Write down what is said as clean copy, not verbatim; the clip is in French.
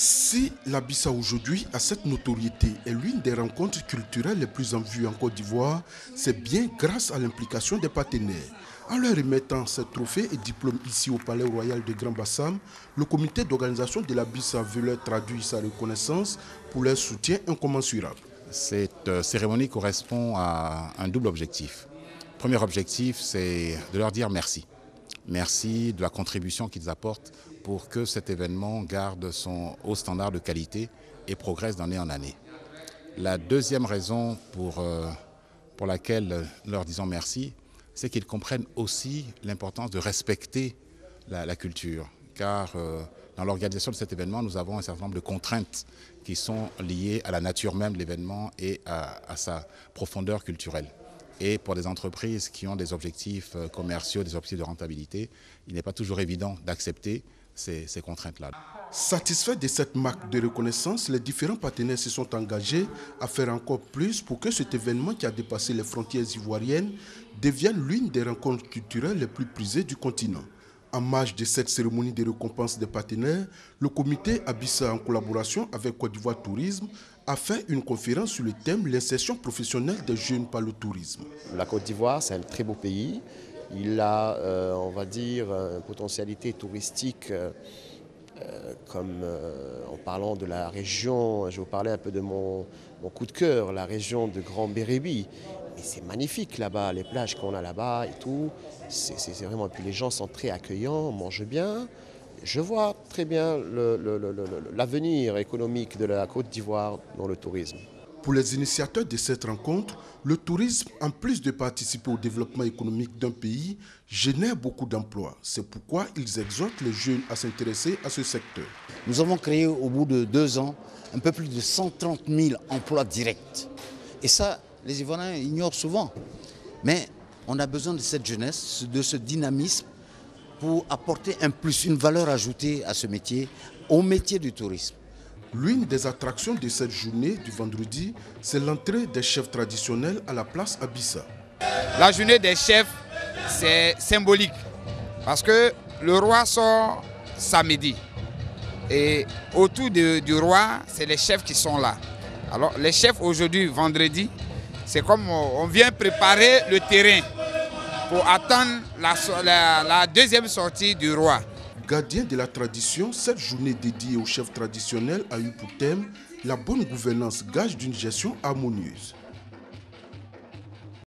Si l'Abissa aujourd'hui a cette notoriété et l'une des rencontres culturelles les plus en vue en Côte d'Ivoire, c'est bien grâce à l'implication des partenaires. En leur remettant ce trophée et diplôme ici au Palais Royal de Grand Bassam, le comité d'organisation de l'Abissa veut leur traduire sa reconnaissance pour leur soutien incommensurable. Cette cérémonie correspond à un double objectif. Le premier objectif, c'est de leur dire merci. Merci de la contribution qu'ils apportent pour que cet événement garde son haut standard de qualité et progresse d'année en année. La deuxième raison pour laquelle nous leur disons merci, c'est qu'ils comprennent aussi l'importance de respecter la culture. Car dans l'organisation de cet événement, nous avons un certain nombre de contraintes qui sont liées à la nature même de l'événement et à sa profondeur culturelle. Et pour des entreprises qui ont des objectifs commerciaux, des objectifs de rentabilité, il n'est pas toujours évident d'accepter ces contraintes-là. Satisfaits de cette marque de reconnaissance, les différents partenaires se sont engagés à faire encore plus pour que cet événement qui a dépassé les frontières ivoiriennes devienne l'une des rencontres culturelles les plus prisées du continent. En marge de cette cérémonie de récompense des partenaires, le comité Abissa, en collaboration avec Côte d'Ivoire Tourisme, a fait une conférence sur le thème « L'insertion professionnelle des jeunes par le tourisme ». La Côte d'Ivoire, c'est un très beau pays. Il a, on va dire, une potentialité touristique, en parlant de la région, je vais vous parler un peu de mon coup de cœur, la région de Grand Bérébi. Et c'est magnifique là-bas, les plages qu'on a là-bas et tout. C'est vraiment, et puis les gens sont très accueillants, mangent bien. Je vois très bien l'avenir économique de la Côte d'Ivoire dans le tourisme. Pour les initiateurs de cette rencontre, le tourisme, en plus de participer au développement économique d'un pays, génère beaucoup d'emplois. C'est pourquoi ils exhortent les jeunes à s'intéresser à ce secteur. Nous avons créé au bout de 2 ans un peu plus de 130 000 emplois directs. Et ça, les Ivoiriens ignorent souvent. Mais on a besoin de cette jeunesse, de ce dynamisme pour apporter un plus, une valeur ajoutée à ce métier, au métier du tourisme. L'une des attractions de cette journée du vendredi, c'est l'entrée des chefs traditionnels à la place Abissa. La journée des chefs, c'est symbolique parce que le roi sort samedi et autour du roi, c'est les chefs qui sont là. Alors les chefs aujourd'hui, vendredi, c'est comme on vient préparer le terrain pour attendre la deuxième sortie du roi. Gardien de la tradition, cette journée dédiée aux chefs traditionnels a eu pour thème la bonne gouvernance, gage d'une gestion harmonieuse.